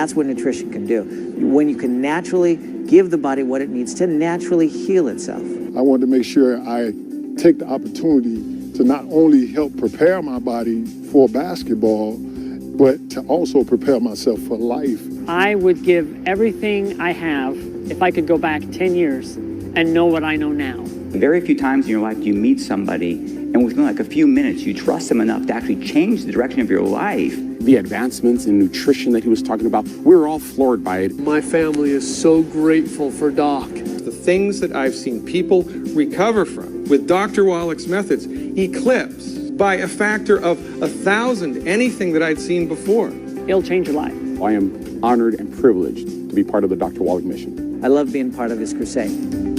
that's what nutrition can do. When you can naturally give the body what it needs to naturally heal itself. I wanted to make sure I take the opportunity to not only help prepare my body for basketball, but to also prepare myself for life. I would give everything I have if I could go back 10 years and know what I know now. Very few times in your life do you meet somebody and within like a few minutes you trust them enough to actually change the direction of your life. The advancements in nutrition that he was talking about, we were all floored by it. My family is so grateful for Doc. The things that I've seen people recover from with Dr. Wallach's methods eclipse by a factor of 1,000 anything that I'd seen before. It'll change your life. I am honored and privileged to be part of the Dr. Wallach mission. I love being part of his crusade.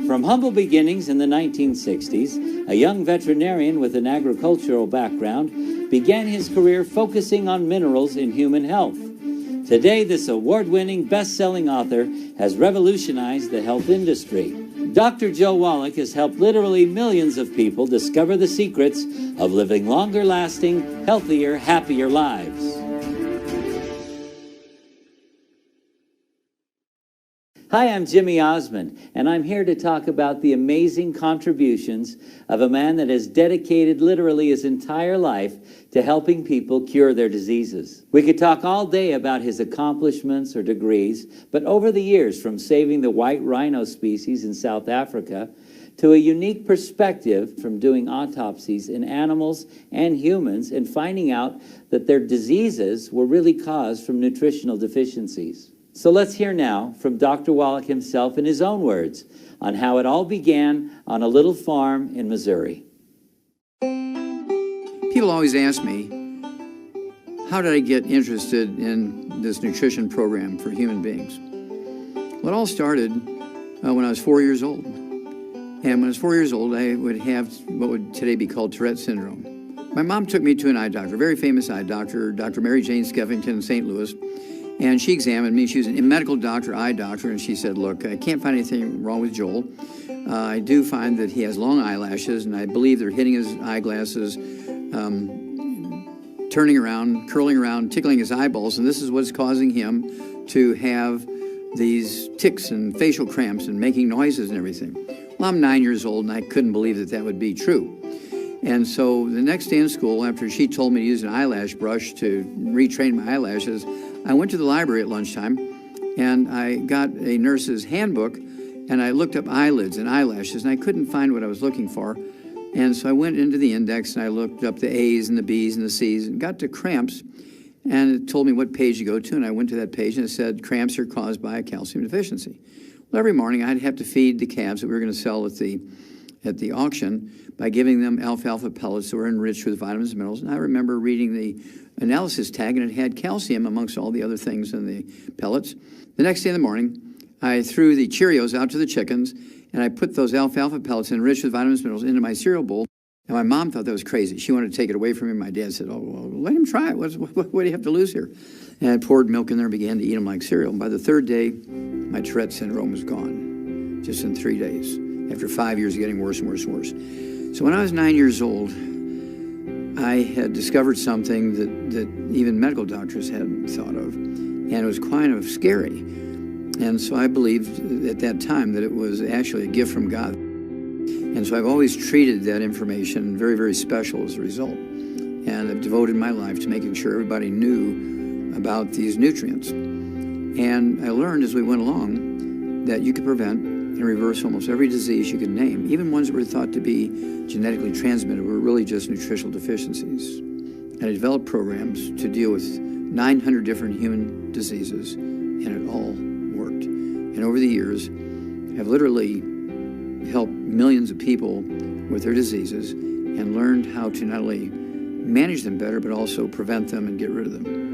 From humble beginnings in the 1960s, a young veterinarian with an agricultural background began his career focusing on minerals in human health. Today, this award-winning, best-selling author has revolutionized the health industry. Dr. Joe Wallach has helped literally millions of people discover the secrets of living longer-lasting, healthier, happier lives. Hi, I'm Jimmy Osmond, and I'm here to talk about the amazing contributions of a man that has dedicated literally his entire life to helping people cure their diseases. We could talk all day about his accomplishments or degrees, but over the years, from saving the white rhino species in South Africa to a unique perspective from doing autopsies in animals and humans and finding out that their diseases were really caused from nutritional deficiencies. So let's hear now from Dr. Wallach himself in his own words on how it all began on a little farm in Missouri. People always ask me, how did I get interested in this nutrition program for human beings? Well, it all started when I was 4 years old. And when I was 4 years old, I would have what would today be called Tourette syndrome. My mom took me to an eye doctor, a very famous eye doctor, Dr. Mary Jane Skeffington in St. Louis. And she examined me. She was a medical doctor, eye doctor, and she said, look, I can't find anything wrong with Joel. I do find that he has long eyelashes, and I believe they're hitting his eyeglasses, turning around, curling around, tickling his eyeballs, and this is what's causing him to have these tics and facial cramps and making noises and everything. Well, I'm 9 years old, and I couldn't believe that that would be true. And so the next day in school, after she told me to use an eyelash brush to retrain my eyelashes, I went to the library at lunchtime, and I got a nurse's handbook, and I looked up eyelids and eyelashes, and I couldn't find what I was looking for. And so I went into the index, and I looked up the A's and the B's and the C's, and got to cramps, and it told me what page to go to, and I went to that page, and it said cramps are caused by a calcium deficiency. Well, every morning I'd have to feed the calves that we were going to sell at the auction by giving them alfalfa pellets that were enriched with vitamins and minerals. And I remember reading the analysis tag, and it had calcium amongst all the other things in the pellets. The next day in the morning, I threw the Cheerios out to the chickens, and I put those alfalfa pellets enriched with vitamins and minerals into my cereal bowl. And my mom thought that was crazy. She wanted to take it away from me. My dad said, oh, well, let him try it. What do you have to lose here? And I poured milk in there and began to eat them like cereal. And by the third day, my Tourette syndrome was gone, just in 3 days, after 5 years of getting worse and worse and worse. So when I was 9 years old, I had discovered something that even medical doctors hadn't thought of, and it was kind of scary. And so I believed at that time that it was actually a gift from God. And so I've always treated that information very, very special as a result. And I've devoted my life to making sure everybody knew about these nutrients. And I learned as we went along that you could prevent and reverse almost every disease you could name. Even ones that were thought to be genetically transmitted were really just nutritional deficiencies. And I developed programs to deal with 900 different human diseases, and it all worked. And over the years, I've literally helped millions of people with their diseases and learned how to not only manage them better, but also prevent them and get rid of them.